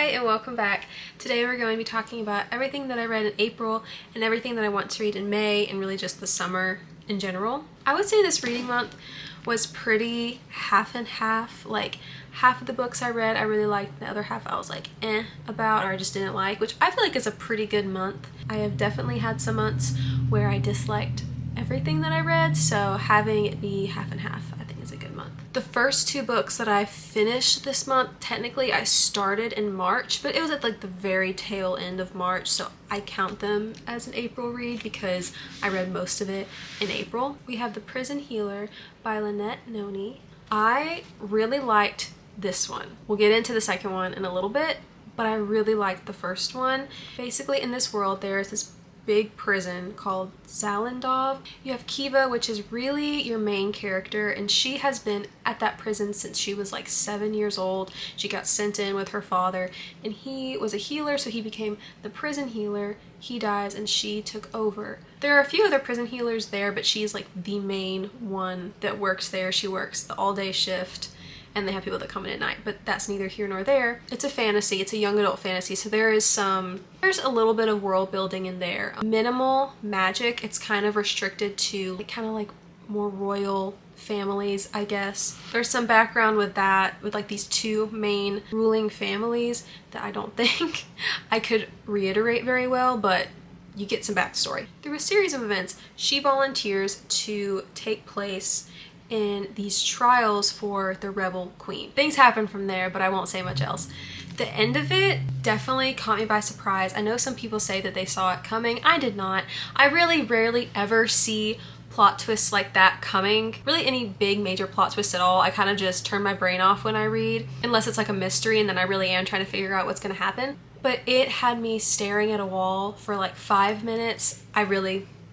Hi and welcome back. Today we're going to be talking about everything that I read in April and everything that I want to read in May and really just the summer in general. I would say this reading month was pretty half and half. Like half of the books I read I really liked, the other half I was like about, or I just didn't like, which I feel like is a pretty good month. I have definitely had some months where I disliked everything that I read, so having it be half and half I think is a good month. The first two books that I finished this month, technically I started in March, but it was at like the very tail end of March, so I count them as an April read because I read most of it in April. We have The Prison Healer by Lynette Noni. I really liked this one. We'll get into the second one in a little bit, but I really liked the first one. Basically, in this world there is this big prison called Zalendov. You have Kiva, which is really your main character, and she has been at that prison since she was like 7 years old. She got sent in with her father, and he was a healer, so he became the prison healer. He dies and she took over. There are a few other prison healers there, but she's like the main one that works there. She works the all-day shift, and they have people that come in at night, but that's neither here nor there. It's a fantasy, it's a young adult fantasy, so there's a little bit of world building in there. Minimal magic, it's kind of restricted to kind of like more royal families, I guess. There's some background with that, with like these two main ruling families that I don't think I could reiterate very well, but you get some backstory. Through a series of events, she volunteers to take place in these trials for the rebel queen. Things happen from there, but I won't say much else. The end of it definitely caught me by surprise. I know some people say that they saw it coming. I did not. I really rarely ever see plot twists like that coming. Really any big major plot twists at all. I kind of just turn my brain off when I read, unless it's like a mystery and then I really am trying to figure out what's gonna happen. But it had me staring at a wall for like 5 minutes.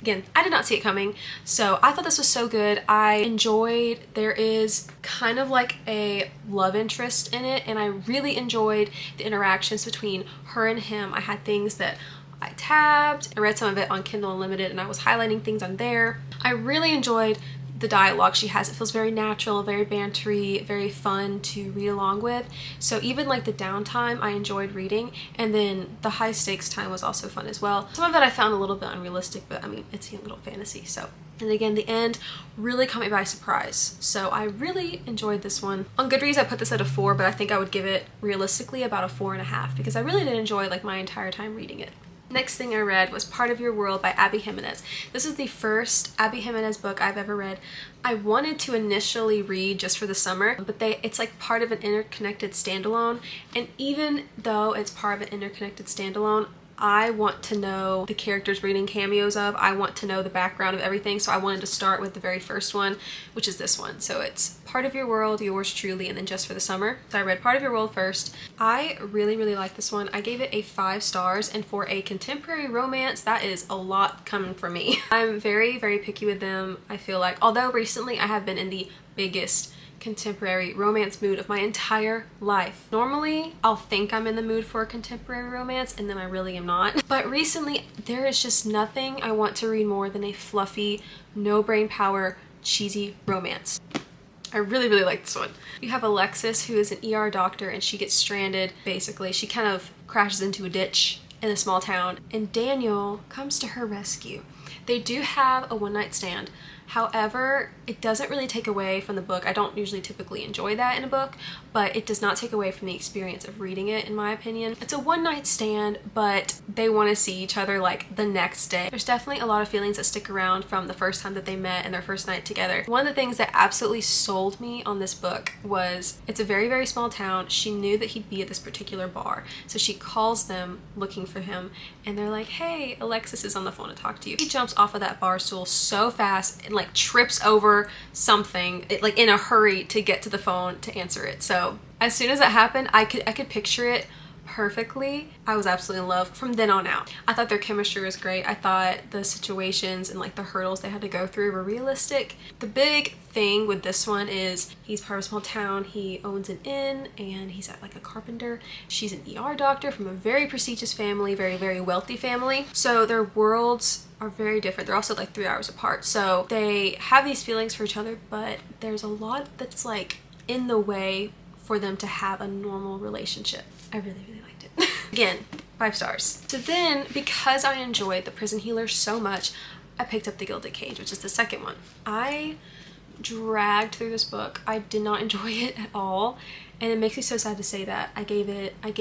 Again, I did not see it coming, so I thought this was so good. I enjoyed, there is kind of like a love interest in it, and I really enjoyed the interactions between her and him. I had things that I tabbed. I read some of it on Kindle Unlimited, and I was highlighting things on there. I really enjoyed the dialogue she has. It feels very natural, very bantery, very fun to read along with. So even like the downtime I enjoyed reading, and then the high stakes time was also fun as well. Some of it I found a little bit unrealistic, but I mean, it's a young adult fantasy, so. And again, the end really caught me by surprise. So I really enjoyed this one. On Goodreads, I put this at a 4, but I think I would give it realistically about a 4.5 because I really did enjoy like my entire time reading it. Next thing I read was Part of Your World by Abby Jimenez. This is the first Abby Jimenez book I've ever read. I wanted to initially read just for the summer, but it's like part of an interconnected standalone. And even though it's part of an interconnected standalone, I want to know the characters reading cameos of. I want to know the background of everything, so I wanted to start with the very first one, which is this one. So it's Part of Your World, Yours Truly, and then Just for the Summer. So I read Part of Your World first. I really, really like this one. I gave it a 5 stars, and for a contemporary romance, that is a lot coming from me. I'm very, very picky with them, I feel like. Although recently I have been in the biggest contemporary romance mood of my entire life. Normally, I'll think I'm in the mood for a contemporary romance and then I really am not. But recently, there is just nothing I want to read more than a fluffy, no brain power, cheesy romance. I really, really like this one. You have Alexis, who is an ER doctor, and she gets stranded. Basically, she kind of crashes into a ditch in a small town, and Daniel comes to her rescue. They do have a one-night stand. However, it doesn't really take away from the book. I don't usually typically enjoy that in a book, but it does not take away from the experience of reading it, in my opinion. It's a one-night stand, but they want to see each other like the next day. There's definitely a lot of feelings that stick around from the first time that they met and their first night together. One of the things that absolutely sold me on this book was it's a very, very small town. She knew that he'd be at this particular bar, so she calls them looking for him, and they're like, hey, Alexis is on the phone to talk to you. He jumps off of that bar stool so fast and like trips over something like in a hurry to get to the phone to answer it. So as soon as that happened, I could picture it perfectly. I was absolutely in love from then on out. I thought their chemistry was great. I thought the situations and like the hurdles they had to go through were realistic. The big thing with this one is he's part of a small town. He owns an inn and he's like a carpenter. She's an ER doctor from a very prestigious family, very, very wealthy family. So their worlds are very different. They're also like 3 hours apart. So they have these feelings for each other, but there's a lot that's like in the way for them to have a normal relationship. I really, really liked it. Again, 5 stars. So then, because I enjoyed The Prison Healer so much, I picked up The Gilded Cage, which is the second one. I dragged through this book. I did not enjoy it at all, and it makes me so sad to say that. I gave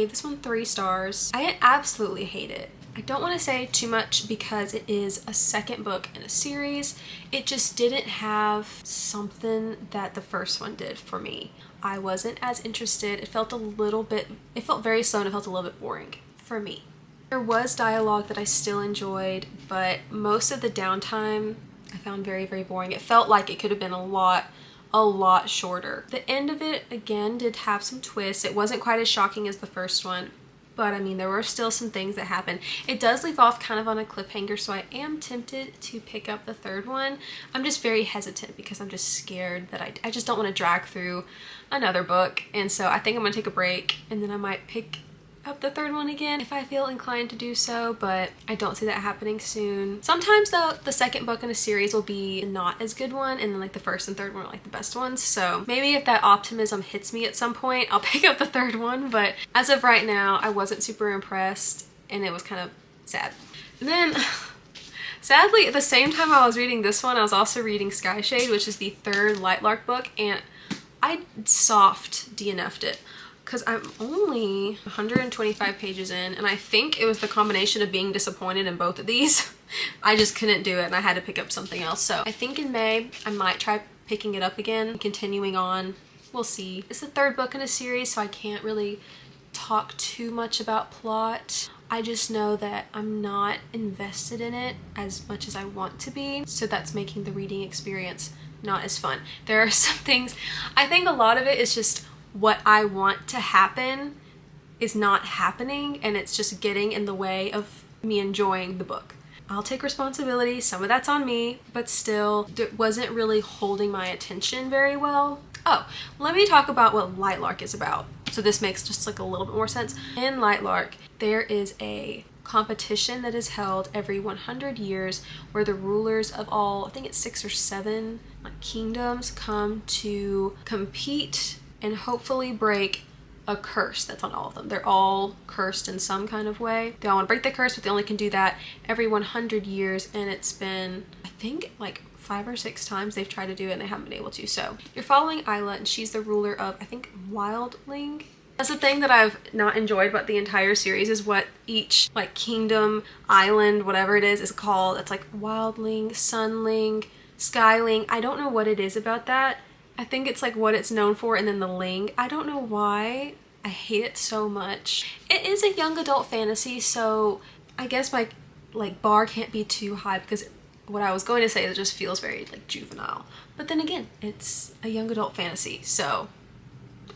this one 3 stars. I absolutely hate it. I don't want to say too much because it is a second book in a series. It just didn't have something that the first one did for me. I wasn't as interested. It felt very slow, and it felt a little bit boring for me. There was dialogue that I still enjoyed, but most of the downtime I found very, very boring. It felt like it could have been a lot shorter. The end of it, again, did have some twists. It wasn't quite as shocking as the first one, but I mean, there were still some things that happened. It does leave off kind of on a cliffhanger, so I am tempted to pick up the third one. I'm just very hesitant because I'm just scared that I just don't want to drag through another book, and so I think I'm going to take a break, and then I might pick up the third one again if I feel inclined to do so, but I don't see that happening soon. Sometimes though, the second book in a series will be not as good one, and then like the first and third one are like the best ones, so maybe if that optimism hits me at some point, I'll pick up the third one, but as of right now, I wasn't super impressed, and it was kind of sad. And then sadly, at the same time I was reading this one, I was also reading Skyshade, which is the third Lightlark book, and I soft DNF'd it because I'm only 125 pages in, and I think it was the combination of being disappointed in both of these. I just couldn't do it, and I had to pick up something else. So I think in May, I might try picking it up again, continuing on. We'll see. It's the third book in a series, so I can't really talk too much about plot. I just know that I'm not invested in it as much as I want to be, so that's making the reading experience not as fun. There are some things, I think a lot of it is just what I want to happen is not happening, and it's just getting in the way of me enjoying the book. I'll take responsibility, some of that's on me, but still, it wasn't really holding my attention very well. Oh, let me talk about what Lightlark is about, so this makes just like a little bit more sense. In Lightlark, there is a competition that is held every 100 years where the rulers of all, I think it's 6 or 7 kingdoms, come to compete and hopefully break a curse that's on all of them. They're all cursed in some kind of way. They all want to break the curse, but they only can do that every 100 years, and it's been, I think, like 5 or 6 times they've tried to do it and they haven't been able to. So you're following Isla, and she's the ruler of, I think, Wildling. That's the thing that I've not enjoyed about the entire series, is what each like kingdom, island, whatever it is called. It's like Wildling, Sunling, Skyling. I don't know what it is about that. I think it's like what it's known for, and then the Ling. I don't know why. I hate it so much. It is a young adult fantasy, so I guess my like bar can't be too high, because what I was going to say, it just feels very like juvenile. But then again, it's a young adult fantasy, so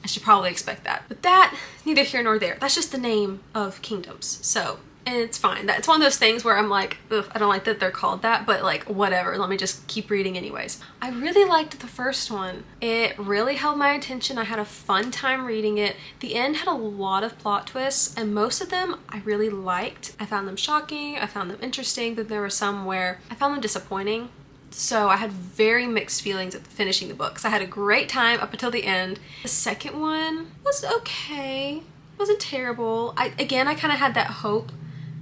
I should probably expect that. But that, neither here nor there. That's just the name of kingdoms, so, and it's fine. It's one of those things where I'm like, ugh, I don't like that they're called that, but like, whatever, let me just keep reading anyways. I really liked the first one. It really held my attention. I had a fun time reading it. The end had a lot of plot twists, and most of them I really liked. I found them shocking, I found them interesting, but there were some where I found them disappointing. So I had very mixed feelings at finishing the book. So I had a great time up until the end. The second one was okay. It wasn't terrible. I kind of had that hope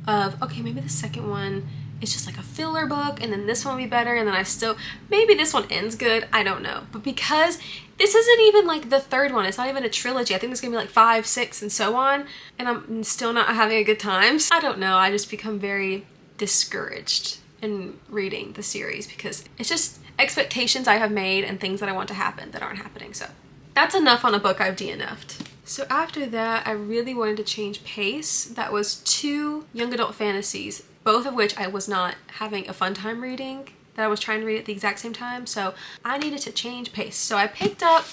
of, okay, maybe the second one is just like a filler book, and then this one will be better, and then maybe this one ends good. I don't know. But because this isn't even like the third one, it's not even a trilogy. I think there's gonna be like 5, 6, and so on, and I'm still not having a good time. So I don't know. I just become very discouraged in reading the series because it's just expectations I have made and things that I want to happen that aren't happening. So that's enough on a book I've DNF'd. So after that, I really wanted to change pace. That was 2 young adult fantasies, both of which I was not having a fun time reading, that I was trying to read at the exact same time. So I needed to change pace. So I picked up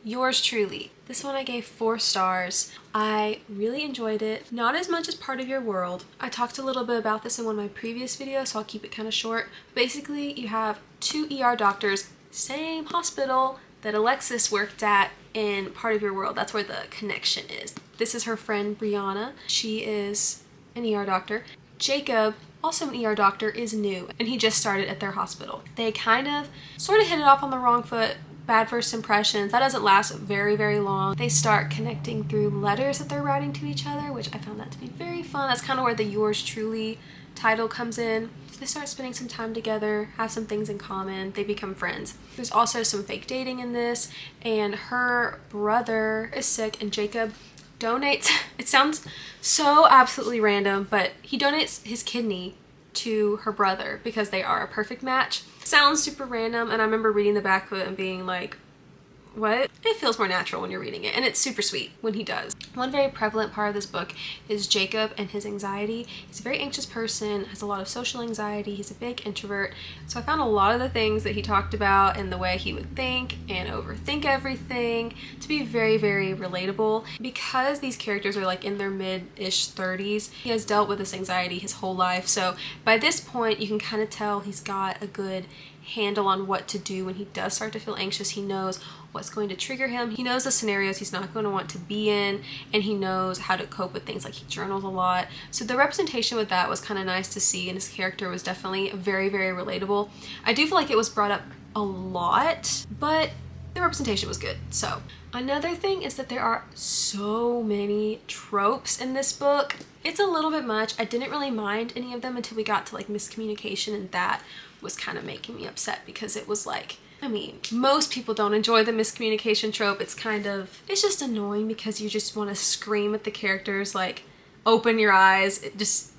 Yours Truly. This one I gave 4 stars. I really enjoyed it. Not as much as Part of Your World. I talked a little bit about this in one of my previous videos, so I'll keep it kind of short. Basically, you have 2 ER doctors, same hospital that Alexis worked at in Part of Your World. That's where the connection is. This is her friend Brianna. She is an ER doctor. Jacob, also an ER doctor, is new, and he just started at their hospital. They kind of sort of hit it off on the wrong foot, bad first impressions. That doesn't last very, very long. They start connecting through letters that they're writing to each other, which I found that to be very fun. That's kind of where the Yours Truly title comes in. So they start spending some time together, have some things in common, they become friends. There's also some fake dating in this, and her brother is sick, and Jacob donates, it sounds so absolutely random, but he donates his kidney to her brother because they are a perfect match. Sounds super random, and I remember reading the back of it and being like, what? It feels more natural when you're reading it, and it's super sweet when he does. One very prevalent part of this book is Jacob and his anxiety. He's a very anxious person, has a lot of social anxiety, he's a big introvert, so I found a lot of the things that he talked about and the way he would think and overthink everything to be very, very relatable. Because these characters are like in their mid-ish 30s, he has dealt with this anxiety his whole life, so by this point you can kind of tell he's got a good handle on what to do when he does start to feel anxious. He knows what's going to trigger him. He knows the scenarios he's not going to want to be in, and he knows how to cope with things, like he journals a lot. So the representation with that was kind of nice to see, and his character was definitely very, very relatable. I do feel like it was brought up a lot, but the representation was good. So another thing is that there are so many tropes in this book. It's a little bit much. I didn't really mind any of them until we got to like miscommunication, and that was kind of making me upset because it was like, I mean, most people don't enjoy the miscommunication trope. It's just annoying because you just want to scream at the characters like, open your eyes, just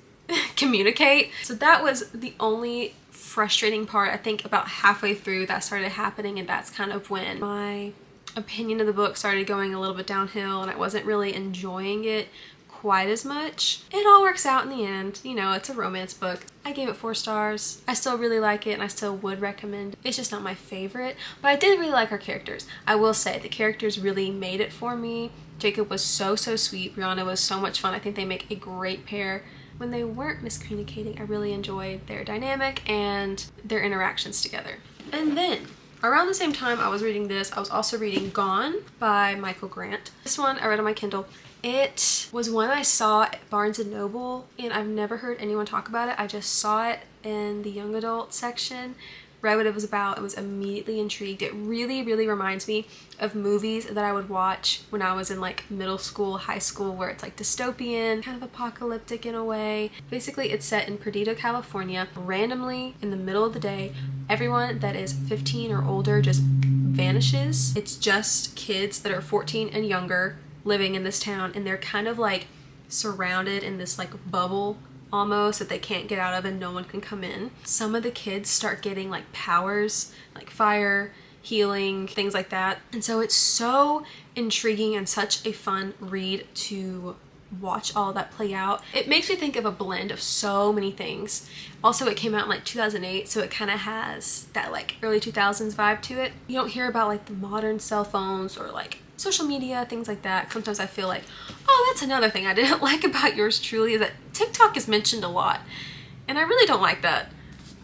communicate. So that was the only frustrating part. I think about halfway through that started happening, and that's kind of when my opinion of the book started going a little bit downhill, and I wasn't really enjoying it quite as much. It all works out in the end. You know, it's a romance book. I gave it 4 stars. I still really like it, and I still would recommend it. It's just not my favorite, but I did really like our characters. I will say the characters really made it for me. Jacob was so sweet. Brianna was so much fun. I think they make a great pair. When they weren't miscommunicating, I really enjoyed their dynamic and their interactions together. And then around the same time I was reading this, I was also reading Gone by Michael Grant. This one I read on my Kindle. It was one I saw at Barnes & Noble, and I've never heard anyone talk about it. I just saw it in the young adult section, read what it was about, and was immediately intrigued. It really, really reminds me of movies that I would watch when I was in like middle school, high school, where it's like dystopian, kind of apocalyptic in a way. Basically, it's set in Perdido, California. Randomly, in the middle of the day, everyone that is 15 or older just vanishes. It's just kids that are 14 and younger living in this town, and they're kind of like surrounded in this like bubble almost that they can't get out of, and no one can come in. Some of the kids start getting like powers, like fire, healing, things like that. And so it's so intriguing and such a fun read to watch all that play out. It makes me think of a blend of so many things. Also, it came out in like 2008, so it kind of has that like early 2000s vibe to it. You don't hear about like the modern cell phones or like social media, things like that. Sometimes I feel like, oh, that's another thing I didn't like about Yours Truly, is that TikTok is mentioned a lot, and I really don't like that.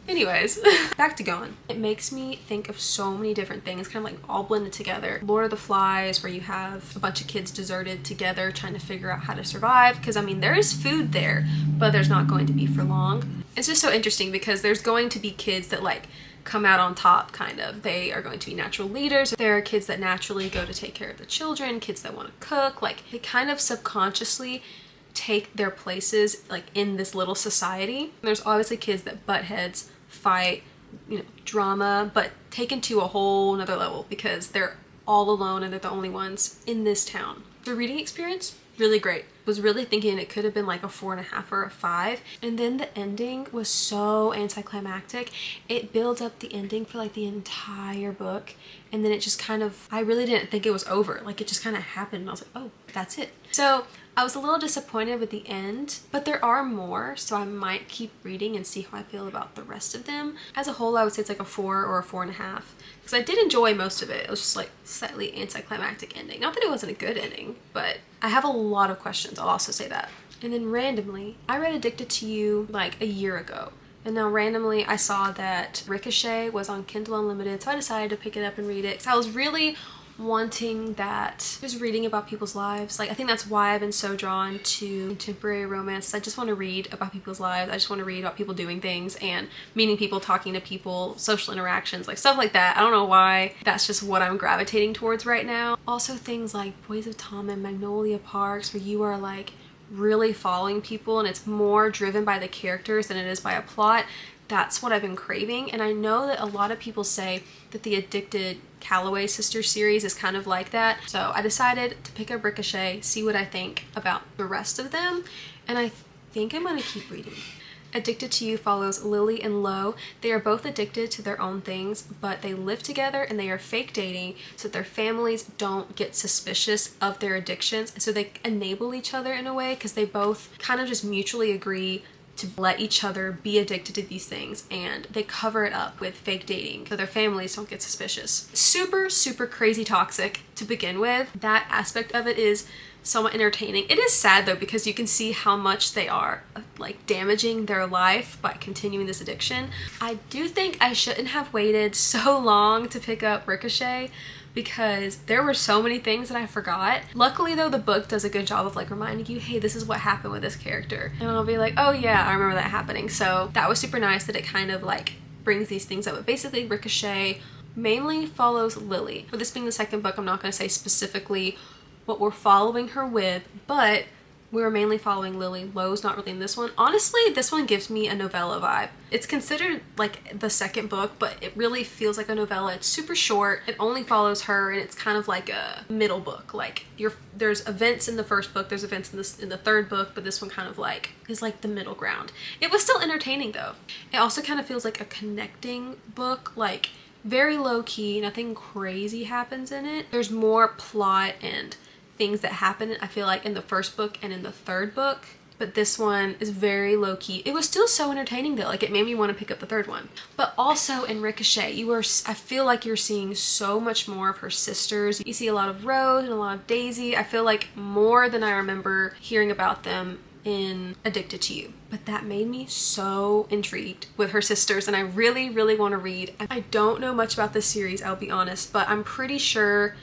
Anyways, back to Gone. It makes me think of so many different things, kind of like all blended together. Lord of the Flies, where you have a bunch of kids deserted together trying to figure out how to survive, because I mean there is food there, but there's not going to be for long. It's just so interesting because there's going to be kids that like come out on top, kind of. They are going to be natural leaders. There are kids that naturally go to take care of the children, kids that want to cook. Like, they kind of subconsciously take their places like in this little society. There's obviously kids that butt heads, fight, you know, drama, but taken to a whole nother level because they're all alone and they're the only ones in this town. The reading experience, really great. Was really thinking it could have been like a 4.5 or a 5, and then the ending was so anticlimactic. It builds up the ending for like the entire book, and then it just kind of, I really didn't think it was over. Like, it just kind of happened, and I was like, oh, that's it. So I was a little disappointed with the end, but there are more, so I might keep reading and see how I feel about the rest of them. As a whole, I would say it's like a 4 or a 4.5, because I did enjoy most of it. It was just like slightly anticlimactic ending. Not that it wasn't a good ending, but I have a lot of questions, I'll also say that. And then randomly, I read Addicted to You like a year ago. And now randomly I saw that Ricochet was on Kindle Unlimited, so I decided to pick it up and read it. So I was really wanting that, just reading about people's lives. Like, I think that's why I've been so drawn to contemporary romance. I just want to read about people's lives. I just want to read about people doing things and meeting people, talking to people, social interactions, like stuff like that. I don't know why. That's just what I'm gravitating towards right now. Also things like Boys of Tom and Magnolia Parks, where you are like really following people and it's more driven by the characters than it is by a plot. That's what I've been craving. And I know that a lot of people say that the Addicted Calloway Sisters series is kind of like that. So I decided to pick up Ricochet, see what I think about the rest of them, and I think I'm gonna keep reading. Addicted to You follows Lily and Lo. They are both addicted to their own things, but they live together and they are fake dating so that their families don't get suspicious of their addictions. So they enable each other in a way because they both kind of just mutually agree to let each other be addicted to these things, and they cover it up with fake dating so their families don't get suspicious. Super, super crazy toxic to begin with. That aspect of it is somewhat entertaining. It is sad though, because you can see how much they are like damaging their life by continuing this addiction. I do think I shouldn't have waited so long to pick up Ricochet, because there were so many things that I forgot. Luckily though, the book does a good job of like reminding you, hey, this is what happened with this character. And I'll be like, oh yeah, I remember that happening. So that was super nice that it kind of like brings these things up. But basically Ricochet mainly follows Lily. For this being the second book, I'm not going to say specifically what we're following her with, but we were mainly following Lily. Lo's not really in this one. Honestly, this one gives me a novella vibe. It's considered like the second book, but it really feels like a novella. It's super short. It only follows her, and it's kind of like a middle book. Like there's events in the first book, there's events in the third book, but this one kind of like is like the middle ground. It was still entertaining though. It also kind of feels like a connecting book, like very low key, nothing crazy happens in it. There's more plot and things that happen, I feel like, in the first book and in the third book, but this one is very low-key. It was still so entertaining though, like it made me want to pick up the third one. But also in Ricochet, I feel like you're seeing so much more of her sisters. You see a lot of Rose and a lot of Daisy. I feel like more than I remember hearing about them in Addicted to You. But that made me so intrigued with her sisters, and I really, really want to read. I don't know much about this series, I'll be honest, but I'm pretty sure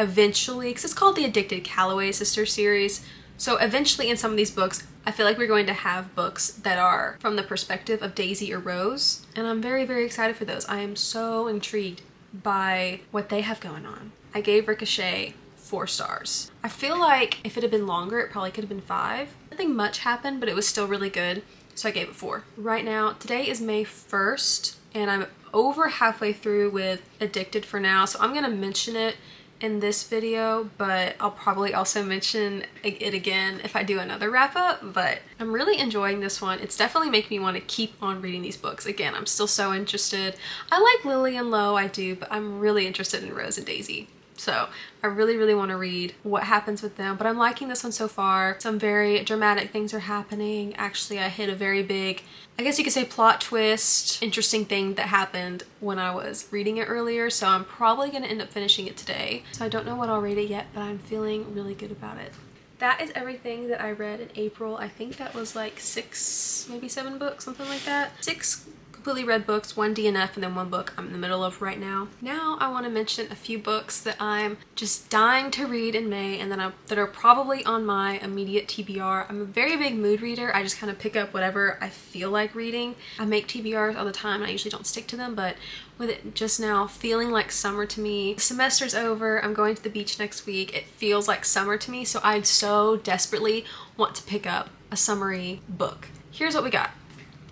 eventually, because it's called the Addicted Calloway Sisters series, so eventually in some of these books I feel like we're going to have books that are from the perspective of Daisy or Rose, and I'm very, very excited for those. I am so intrigued by what they have going on. I gave Ricochet 4 stars. I feel like if it had been longer, it probably could have been 5. Nothing much happened, but it was still really good, so I gave it 4. Right now, today is May 1st, and I'm over halfway through with Addicted for now, so I'm gonna mention it in this video, but I'll probably also mention it again if I do another wrap up. But I'm really enjoying this one. It's definitely making me want to keep on reading these books. Again, I'm still so interested. I like Lily and Lo, I do, but I'm really interested in Rose and Daisy. So I really, really want to read what happens with them, but I'm liking this one so far. Some very dramatic things are happening. Actually, I hit a very big, I guess you could say, plot twist, interesting thing that happened when I was reading it earlier, so I'm probably going to end up finishing it today. So I don't know what I'll rate it yet, but I'm feeling really good about it. That is everything that I read in April. I think that was like 6, maybe 7 books, something like that. 6 completely read books, 1 DNF, and then 1 book I'm in the middle of right now. Now I want to mention a few books that I'm just dying to read in May, and that are probably on my immediate TBR. I'm a very big mood reader. I just kind of pick up whatever I feel like reading. I make TBRs all the time, and I usually don't stick to them, but with it just now feeling like summer to me, the semester's over, I'm going to the beach next week, it feels like summer to me, so I so desperately want to pick up a summery book. Here's what we got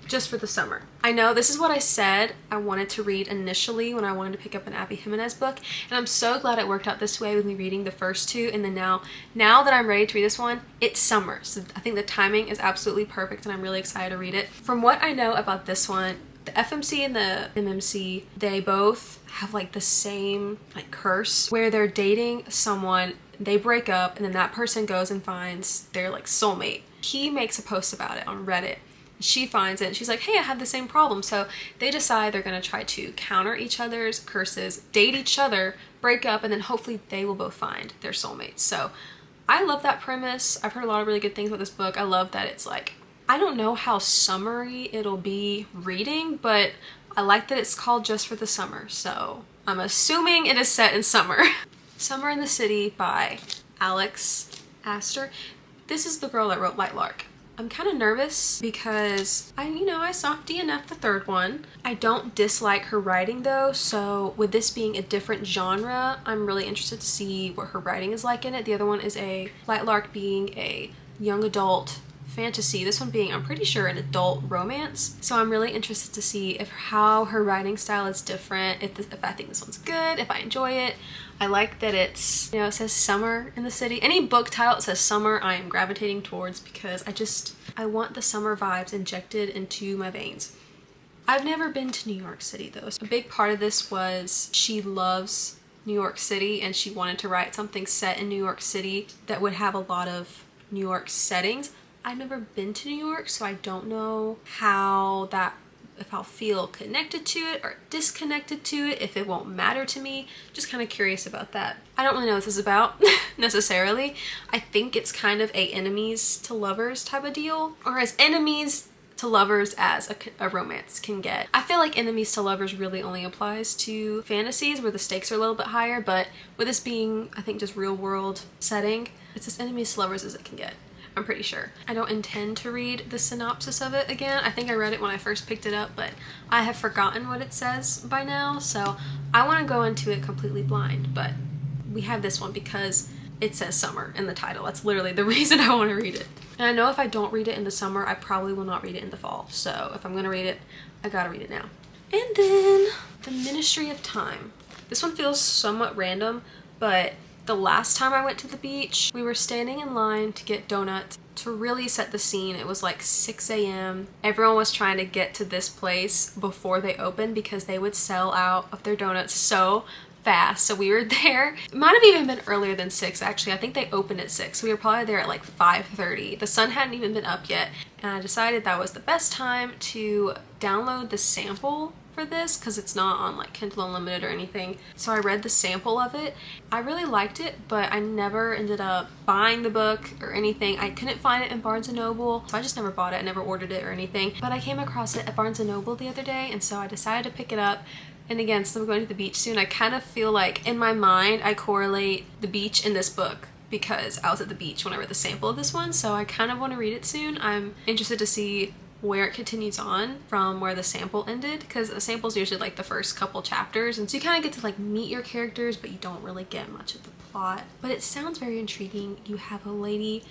just for the summer. I know this is what I said I wanted to read initially when I wanted to pick up an Abby Jimenez book, and I'm so glad it worked out this way with me reading the first 2, and then now that I'm ready to read this one, it's summer, so I think the timing is absolutely perfect, and I'm really excited to read it. From what I know about this one, the FMC and the MMC, they both have like the same like curse where they're dating someone, they break up, and then that person goes and finds their like soulmate. He makes a post about it on Reddit. She finds it and she's like, hey, I have the same problem. So they decide they're going to try to counter each other's curses, date each other, break up, and then hopefully they will both find their soulmates. So I love that premise. I've heard a lot of really good things about this book. I love that it's like, I don't know how summery it'll be reading, but I like that it's called Just for the Summer. So I'm assuming it is set in summer. Summer in the City by Alex Astor. This is the girl that wrote Lightlark. I'm kind of nervous because I saw DNF the third one. I don't dislike her writing though, so with this being a different genre, I'm really interested to see what her writing is like in it. The other one is a Lightlark being a young adult fantasy, this one being, I'm pretty sure, an adult romance. So I'm really interested to see if how her writing style is different, if I think this one's good, if I enjoy it. I like that it's, it says summer in the city. Any book title that says summer, I am gravitating towards because I want the summer vibes injected into my veins. I've never been to New York City though. So a big part of this was she loves New York City and she wanted to write something set in New York City that would have a lot of New York settings. I've never been to New York, so I don't know if I'll feel connected to it or disconnected to it, if it won't matter to me. Just kind of curious about that. I don't really know what this is about necessarily. I think it's kind of a enemies to lovers type of deal, or as enemies to lovers as a romance can get. I feel like enemies to lovers really only applies to fantasies where the stakes are a little bit higher, but with this being, I think, just real world setting, it's as enemies to lovers as it can get. I'm pretty sure. I don't intend to read the synopsis of it again. I think I read it when I first picked it up, but I have forgotten what it says by now, so I want to go into it completely blind, but we have this one because it says summer in the title. That's literally the reason I want to read it. And I know if I don't read it in the summer, I probably will not read it in the fall, so if I'm going to read it, I gotta read it now. And then The Ministry of Time. This one feels somewhat random, but the last time I went to the beach, we were standing in line to get donuts. To really set the scene, it was like 6 a.m. Everyone was trying to get to this place before they opened because they would sell out of their donuts so fast. So we were there. It might have even been earlier than 6 actually. I think they opened at 6. So we were probably there at like 5:30. The sun hadn't even been up yet. And I decided that was the best time to download the sample for this because it's not on like Kindle Unlimited or anything. So I read the sample of it. I really liked it, but I never ended up buying the book or anything. I couldn't find it in Barnes & Noble, so I just never bought it. I never ordered it or anything. But I came across it at Barnes & Noble the other day, and so I decided to pick it up. And again, since I'm going to the beach soon, I kind of feel like in my mind I correlate the beach in this book because I was at the beach when I read the sample of this one, so I kind of want to read it soon. I'm interested to see where it continues on from where the sample ended, because the sample is usually like the first couple chapters, and so you kind of get to like meet your characters, but you don't really get much of the plot. But it sounds very intriguing. You have a lady,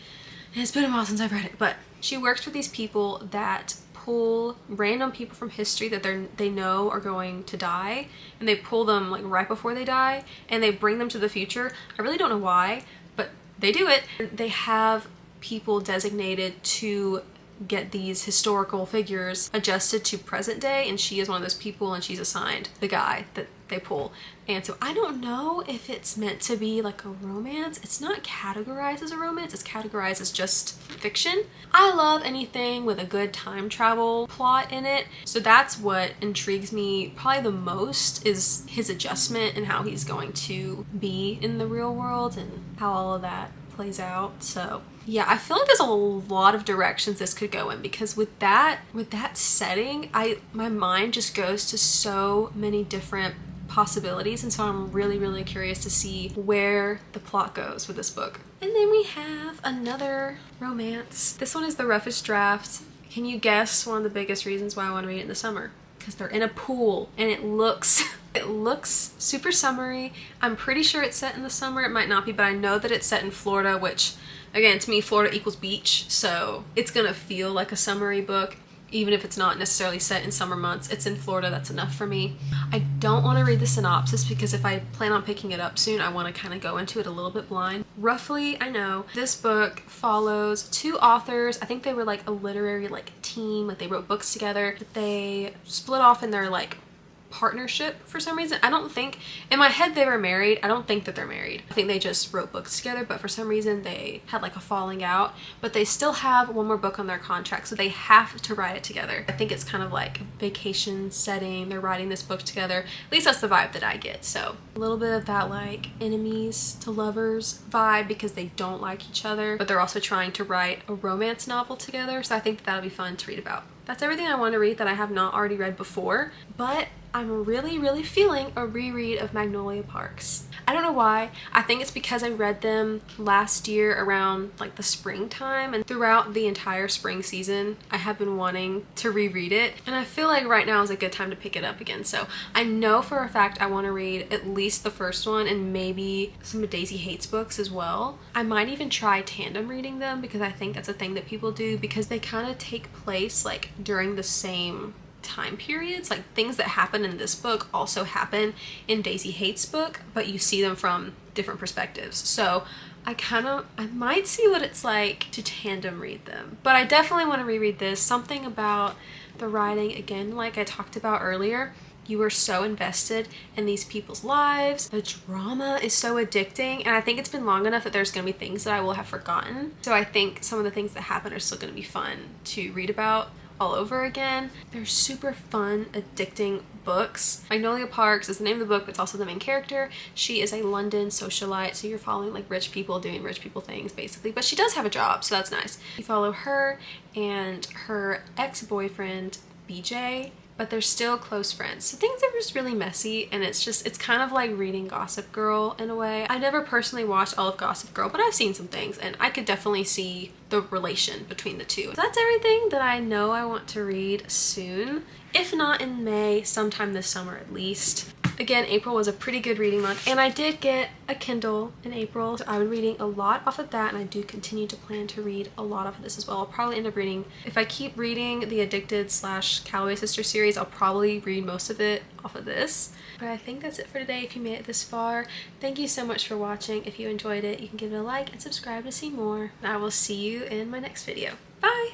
and it's been a while since I've read it, but she works with these people that pull random people from history that they know are going to die, and they pull them like right before they die, and they bring them to the future. I really don't know why, but they do it. They have people designated to get these historical figures adjusted to present day, and she is one of those people, and she's assigned the guy that they pull. And so I don't know if it's meant to be like a romance. It's not categorized as a romance, it's categorized as just fiction. I love anything with a good time travel plot in it, so that's what intrigues me probably the most, is his adjustment and how he's going to be in the real world and how all of that plays out. So yeah, I feel like there's a lot of directions this could go in, because with that setting, my mind just goes to so many different possibilities, and so I'm really curious to see where the plot goes with this book. And then we have another romance. This one is The Roughest Draft. Can you guess one of the biggest reasons why I want to read it in the summer? Because they're in a pool and it looks super summery. I'm pretty sure it's set in the summer. It might not be, but I know that it's set in Florida, which again, to me, Florida equals beach, so it's gonna feel like a summery book. Even if it's not necessarily set in summer months, it's in Florida, that's enough for me. I don't want to read the synopsis because if I plan on picking it up soon, I want to kind of go into it a little bit blind. Roughly, I know, this book follows 2 authors. I think they were like a literary team, like they wrote books together, but they split off in their partnership for some reason. I don't think, in my head they were married. I don't think that they're married. I think they just wrote books together, but for some reason they had a falling out, but they still have one more book on their contract, so they have to write it together. I think it's kind of like a vacation setting. They're writing this book together. At least that's the vibe that I get. So a little bit of that enemies to lovers vibe, because they don't like each other, but they're also trying to write a romance novel together. So I think that'll be fun to read about. That's everything I want to read that I have not already read before, but I'm really feeling a reread of Magnolia Parks. I don't know why. I think it's because I read them last year around like the springtime, and throughout the entire spring season I have been wanting to reread it, and I feel like right now is a good time to pick it up again. So I know for a fact I want to read at least the first one and maybe some of Daisy Hate's books as well. I might even try tandem reading them because I think that's a thing that people do, because they kind of take place like during the same time periods. Like things that happen in this book also happen in Daisy Hate's book, but you see them from different perspectives. So I might see what it's like to tandem read them. But I definitely want to reread this. Something about the writing, again, like I talked about earlier, you are so invested in these people's lives. The drama is so addicting, and I think it's been long enough that there's gonna be things that I will have forgotten. So I think some of the things that happen are still gonna be fun to read about all over again. They're super fun, addicting books. Magnolia Parks is the name of the book, but it's also the main character. She is a London socialite, so you're following like rich people doing rich people things basically, but she does have a job, so that's nice. You follow her and her ex-boyfriend BJ, but they're still close friends. So things are just really messy, and it's kind of like reading Gossip Girl in a way. I never personally watched all of Gossip Girl, but I've seen some things, and I could definitely see the relation between the two. So that's everything that I know I want to read soon. If not in May, sometime this summer at least. Again, April was a pretty good reading month, and I did get a Kindle in April, so I've been reading a lot off of that, and I do continue to plan to read a lot off of this as well. I'll probably end up reading, if I keep reading the Addicted / Calloway Sisters series, I'll probably read most of it off of this. But I think that's it for today. If you made it this far, thank you so much for watching. If you enjoyed it, you can give it a like and subscribe to see more, and I will see you in my next video. Bye!